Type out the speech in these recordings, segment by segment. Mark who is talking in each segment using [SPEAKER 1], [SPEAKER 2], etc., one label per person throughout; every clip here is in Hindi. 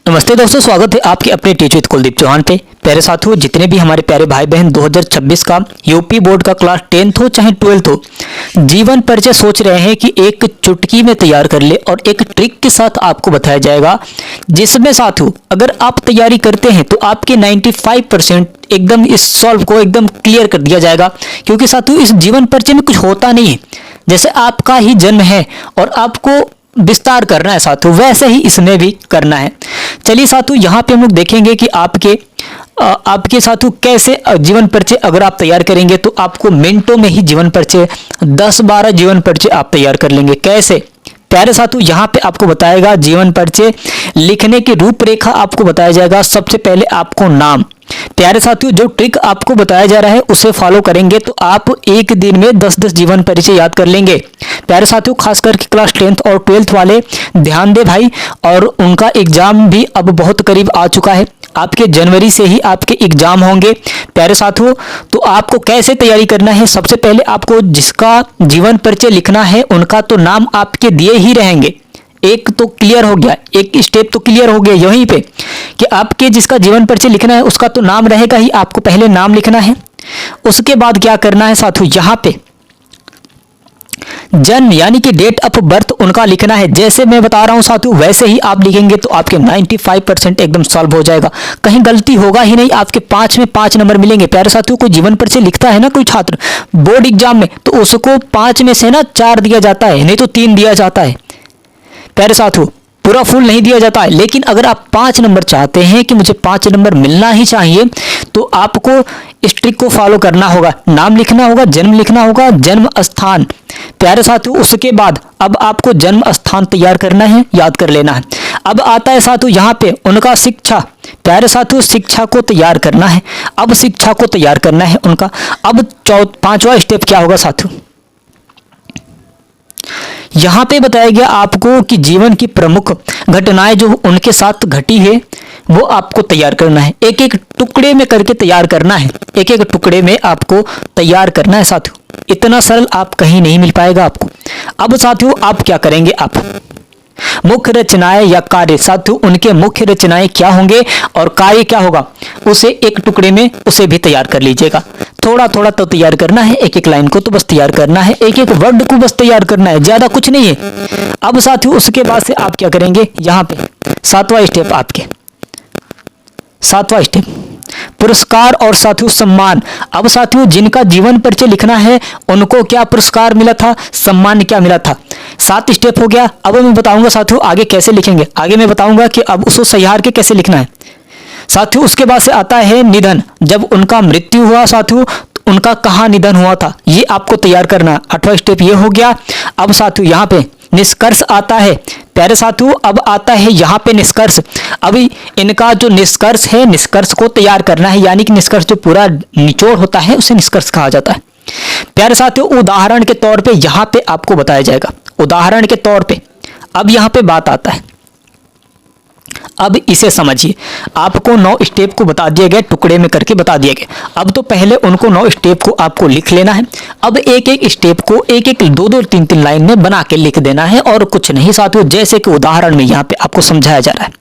[SPEAKER 1] नमस्ते दोस्तों, स्वागत है आपके अपने टीचर कुलदीप चौहान पे। प्यारे साथियों, जितने भी हमारे प्यारे भाई बहन 2026 का यूपी बोर्ड का क्लास 10th हो चाहे 12th हो, जीवन परिचय सोच रहे हैं कि एक चुटकी में तैयार कर ले और एक ट्रिक के साथ आपको बताया जाएगा, जिसमें साथियों अगर आप तैयारी करते हैं तो आपके 95% एकदम इस सॉल्व को एकदम क्लियर कर दिया जाएगा। क्योंकि साथियों इस जीवन परिचय में कुछ होता नहीं है, जैसे आपका ही जन्म है और आपको विस्तार करना है साथियों, वैसे ही इसमें भी करना है। चलिए साथियों, यहाँ पे हम लोग देखेंगे कि आपके साथियों कैसे जीवन परिचय अगर आप तैयार करेंगे तो आपको मिनटों में ही जीवन परिचय 10-12 जीवन परिचय आप तैयार कर लेंगे। कैसे प्यारे साथियों, यहाँ पे आपको बताएगा जीवन परिचय लिखने की रूपरेखा आपको बताया जाएगा। सबसे पहले आपको नाम, प्यारे साथियों जो ट्रिक आपको बताया जा रहा है उसे फॉलो करेंगे तो आप एक दिन में 10-10 जीवन परिचय याद कर लेंगे। प्यारे साथियों खास करके क्लास 10th और 12th वाले ध्यान दे भाई, और उनका एग्जाम भी अब बहुत करीब आ चुका है। आपके जनवरी से ही आपके एग्जाम होंगे। प्यारे साथियों तो आपको कैसे तैयारी करना है, सबसे पहले आपको जिसका जीवन परिचय लिखना है उनका तो नाम आपके दिए ही रहेंगे। एक तो क्लियर हो गया, एक स्टेप तो क्लियर हो गया यहीं पे कि आपके जिसका जीवन परिचय लिखना है उसका तो नाम रहेगा ही, आपको पहले नाम लिखना है। उसके बाद क्या करना है साथियों, यहाँ पे जन्म यानी कि डेट ऑफ बर्थ उनका लिखना है। जैसे मैं बता रहा हूं साथियों वैसे ही आप लिखेंगे तो आपके 95% एकदम सॉल्व हो जाएगा, कहीं गलती होगा ही नहीं। आपके 5 में 5 नंबर मिलेंगे। प्यारे साथियों कोई जीवन परिचय लिखता है ना कोई छात्र बोर्ड एग्जाम में, तो उसको 5 में से ना 4 दिया जाता है, नहीं तो 3 दिया जाता है। प्यारे साथियों पूरा फुल नहीं दिया जाता है, लेकिन अगर आप 5 नंबर चाहते हैं कि मुझे 5 नंबर मिलना ही चाहिए तो आपको इस ट्रिक को फॉलो करना होगा। नाम लिखना होगा, जन्म लिखना होगा, जन्म स्थान। प्यारे साथियों उसके बाद अब आपको जन्म स्थान तैयार करना है, याद कर लेना है। अब आता है साथियों यहाँ पे उनका शिक्षा। प्यारे साथियों शिक्षा को तैयार करना है, अब शिक्षा को तैयार करना है उनका। अब 5वां स्टेप क्या होगा साथियों, यहां पे बताया गया आपको कि जीवन की प्रमुख घटनाएं जो उनके साथ घटी है वो आपको तैयार करना है। एक एक टुकड़े में करके तैयार करना है, एक एक टुकड़े में आपको तैयार करना है साथियों। इतना सरल आप कहीं नहीं मिल पाएगा आपको। अब साथियों आप क्या करेंगे, आप मुख्य रचनाएं या कार्य, साथियों उनके मुख्य रचनाएं क्या होंगे और कार्य क्या होगा उसे एक टुकड़े में उसे भी तैयार कर लीजिएगा। थोड़ा थोड़ा तो तैयार करना है, एक एक लाइन को तो बस तैयार करना है, एक एक वर्ड को बस तैयार करना है, ज्यादा कुछ नहीं है। अब साथियों उसके बाद से आप क्या करेंगे, यहाँ पे 7वां स्टेप आपके 7वां स्टेप पुरस्कार और साथियों सम्मान। अब साथियों जिनका जीवन परिचय लिखना है उनको क्या पुरस्कार मिला था, सम्मान क्या मिला था। 7 स्टेप हो गया। अब मैं बताऊंगा साथियों आगे कैसे लिखेंगे, आगे मैं बताऊंगा कि अब उसको सही हार के कैसे लिखना है साथियों। उसके बाद से आता है निधन, जब उनका मृत्यु हुआ साथियों तो उनका कहाँ निधन हुआ था ये आपको तैयार करना है। 8वां स्टेप ये हो गया। अब साथियों यहाँ पे निष्कर्ष आता है। प्यारे साथियों अब आता है यहाँ पे निष्कर्ष। अभी इनका जो निष्कर्ष है, निष्कर्ष को तैयार करना है, यानी कि निष्कर्ष जो पूरा निचोड़ होता है उसे निष्कर्ष कहा जाता है। प्यारे साथियों उदाहरण के तौर पे यहाँ पे आपको बताया जाएगा, उदाहरण के तौर पे। अब यहाँ पे बात आता है, अब इसे समझिए। आपको 9 स्टेप को बता दिया गया, टुकड़े में करके बता दिया गया। अब तो पहले उनको 9 स्टेप को आपको लिख लेना है। अब एक एक स्टेप को एक एक 2-2 3-3 लाइन में बना के लिख देना है और कुछ नहीं साथियों। जैसे कि उदाहरण में यहाँ पे आपको समझाया जा रहा है,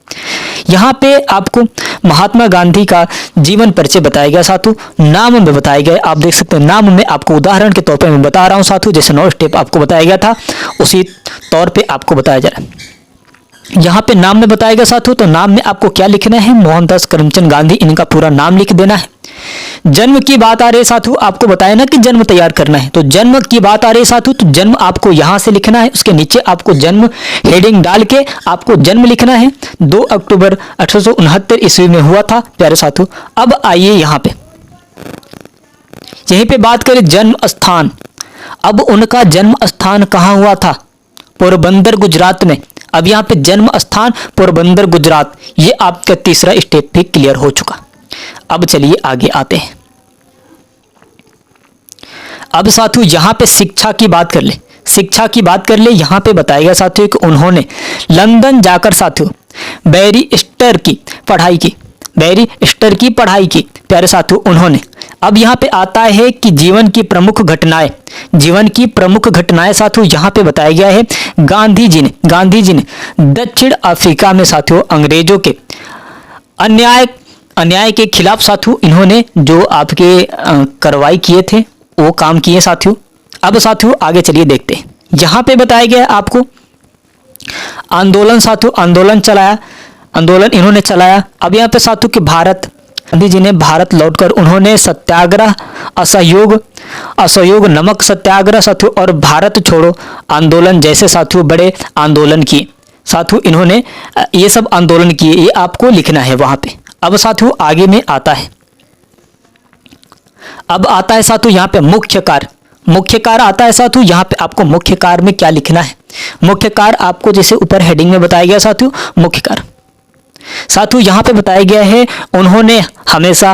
[SPEAKER 1] यहाँ पे आपको महात्मा गांधी का जीवन परिचय बताया गया साथियों, नाम में बताया गया। आप देख सकते हैं नाम में आपको उदाहरण के तौर पर मैं बता रहा हूँ साथियों, जैसे 9 स्टेप आपको बताया गया था उसी तौर पर आपको बताया जा रहा है। यहाँ पे नाम में बताया गया साथियों, तो नाम में आपको क्या लिखना है, मोहनदास करमचंद गांधी, इनका पूरा नाम लिख देना है। जन्म की बात आ रही है साथियों, आपको बताया ना कि जन्म तैयार करना है, तो जन्म की बात आ रही है साथियों तो जन्म आपको यहां से लिखना है। उसके नीचे आपको जन्म हेडिंग डाल के आपको जन्म लिखना है। 2 अक्टूबर 1869 ईस्वी में हुआ था प्यारे साथियों। अब आइए यहाँ पे, यहीं पे बात करें जन्म स्थान। अब उनका जन्म स्थान कहाँ हुआ था, पोरबंदर गुजरात में। अब यहाँ पे जन्म स्थान पोरबंदर गुजरात, ये आपका 3रा स्टेप भी क्लियर हो चुका। अब चलिए आगे आते हैं। अब साथियों यहाँ पे शिक्षा की बात कर ले, शिक्षा की बात कर ले। यहाँ पे बताया गया साथियों कि उन्होंने लंदन जाकर साथियों बैरिस्टर की पढ़ाई की, बैरिस्टर की पढ़ाई की प्यारे साथियों उन्होंने। अब यहाँ पे आता है कि जीवन की प्रमुख घटनाएं, जीवन की प्रमुख घटनाएं साथियों यहाँ पे बताया गया है। गांधी जी ने दक्षिण अफ्रीका में साथियों अंग्रेजों के अन्याय के खिलाफ साथियों इन्होंने जो आपके कार्रवाई किए थे वो काम किए साथियों। अब साथियों आगे चलिए देखते हैं। यहाँ पे बताया गया है आपको आंदोलन साथियों, आंदोलन इन्होंने चलाया। अब यहाँ पे साथियों कि गांधी जी ने भारत लौटकर उन्होंने सत्याग्रह, असहयोग, नमक सत्याग्रह साथियों और भारत छोड़ो आंदोलन जैसे साथियों बड़े आंदोलन किए साथियों। इन्होंने ये सब आंदोलन किए, ये आपको लिखना है वहां पे। अब साथियों आगे में आता है, अब आता है साथियों यहाँ पे मुख्य कार्य आता है साथियों। यहाँ पे आपको मुख्य कार्य में क्या लिखना है? मुख्य कार्य आपको जैसे ऊपर हेडिंग में बताया गया साथियों, मुख्य कार्य साथियों यहाँ पे बताया गया है उन्होंने हमेशा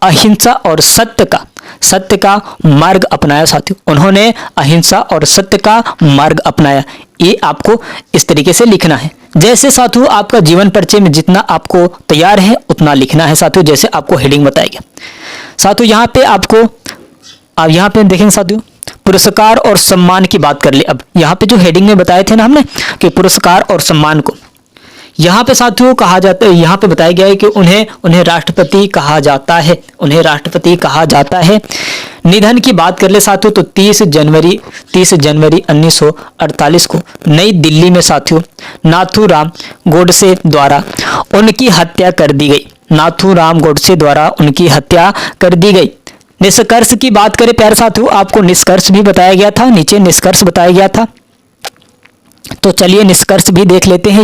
[SPEAKER 1] अहिंसा और सत्य का मार्ग अपनाया साथियों। उन्होंने अहिंसा और सत्य का मार्ग अपनाया, ये आपको इस तरीके से लिखना है। जैसे साथियों आपका जीवन परिचय में जितना आपको तैयार है उतना लिखना है साथियों, जैसे आपको हेडिंग बताया गया साथियों। यहाँ पे आपको अब यहाँ पे देखेंगे साथियों पुरस्कार और सम्मान की बात कर ले। अब यहाँ पे जो हेडिंग में बताए थे ना हमने कि पुरस्कार और सम्मान को यहाँ पे साथियों कहा जाता है, यहाँ पे बताया गया है कि उन्हें राष्ट्रपति कहा जाता है, उन्हें राष्ट्रपति कहा जाता है। निधन की बात कर ले साथियों तो 30 जनवरी 1948 को नई दिल्ली में साथियों नाथूराम गोडसे द्वारा उनकी हत्या कर दी गई। नाथूराम गोडसे द्वारा उनकी हत्या कर दी गई। निष्कर्ष की बात करें प्यारे साथियों, आपको निष्कर्ष भी बताया गया था, नीचे निष्कर्ष बताया गया था। तो चलिए निष्कर्ष भी देख लेते हैं।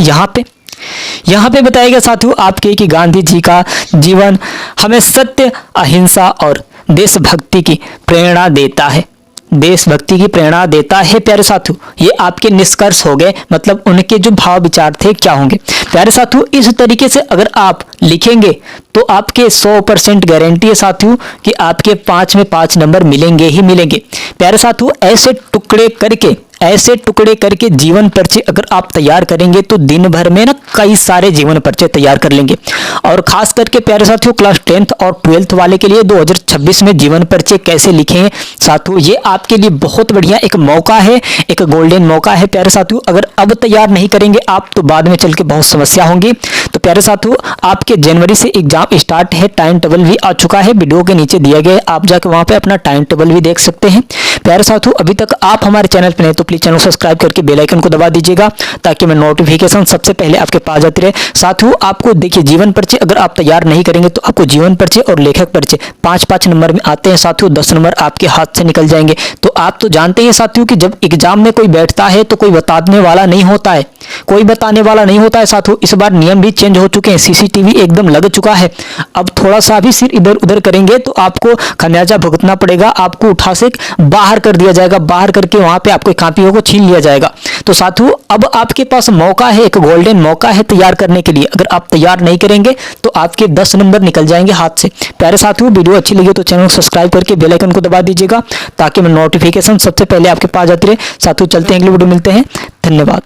[SPEAKER 1] यहाँ पे बताया गया साथियों आपके कि गांधी जी का जीवन हमें सत्य, अहिंसा और देशभक्ति की प्रेरणा देता है, देशभक्ति की प्रेरणा देता है प्यारे साथियों। ये आपके निष्कर्ष हो गए, मतलब उनके जो भाव विचार थे क्या होंगे प्यारे साथियों। इस तरीके से अगर आप लिखेंगे तो आपके 100% गारंटी है साथियों कि आपके 5 में 5 नंबर मिलेंगे ही मिलेंगे प्यारे साथियों। ऐसे टुकड़े करके जीवन परिचय अगर आप तैयार करेंगे तो दिन भर में ना कई सारे जीवन परिचय तैयार कर लेंगे। और खास करके प्यारे साथियों क्लास 10th और 12th वाले के लिए 2026 में जीवन परिचय कैसे लिखें साथियों, ये आपके लिए बहुत बढ़िया एक मौका है, एक गोल्डन मौका है प्यारे साथियों। अगर अब तैयार नहीं करेंगे आप तो बाद में चल के बहुत समस्या होंगी। तो प्यारे साथियों आपके जनवरी से एग्जाम स्टार्ट है, टाइम टेबल भी आ चुका है, वीडियो के नीचे दिया गया है, आप जाके वहां पे अपना टाइम टेबल भी देख सकते हैं प्यारे साथियों। अभी तक आप हमारे चैनल पर नहीं तो प्लीज चैनल सब्सक्राइब करके बेल आइकन को दबा दीजिएगा ताकि मैं नोटिफिकेशन सबसे पहले आपके पास जाती रहे। साथियों आपको देखिए जीवन परिचय अगर आप तैयार नहीं करेंगे तो आपको जीवन परिचय और लेखक परिचय 5-5 नंबर में आते हैं साथियों, 10 नंबर आपके हाथ से निकल जाएंगे। तो आप तो जानते हैं साथियों कि जब एग्जाम में कोई बैठता है तो कोई बताने वाला नहीं होता है, कोई बताने वाला नहीं होता है साथियों। इस बार नियम भी चेंज हो चुके हैं, सीसीटीवी एकदम लग चुका है। अब थोड़ा सा भी सिर इधर उधर करेंगे तो आपको खमियाजा भुगतना पड़ेगा, आपको उठा से बाहर कर दिया जाएगा, बाहर करके वहां पे आपको कापियों को छीन लिया जाएगा। तो साथियों अब आपके पास मौका है, एक गोल्डन मौका है तैयार करने के लिए। अगर आप तैयार नहीं करेंगे तो आपके 10 नंबर निकल जाएंगे हाथ से। प्यारे साथियों वीडियो अच्छी लगी तो चैनल को सब्सक्राइब करके बेल आइकन को दबा दीजिएगा ताकि मैं नोटिफिकेशन सबसे पहले आपके पास जाती रहे। साथियों चलते हैं, अगली वीडियो मिलते हैं, धन्यवाद।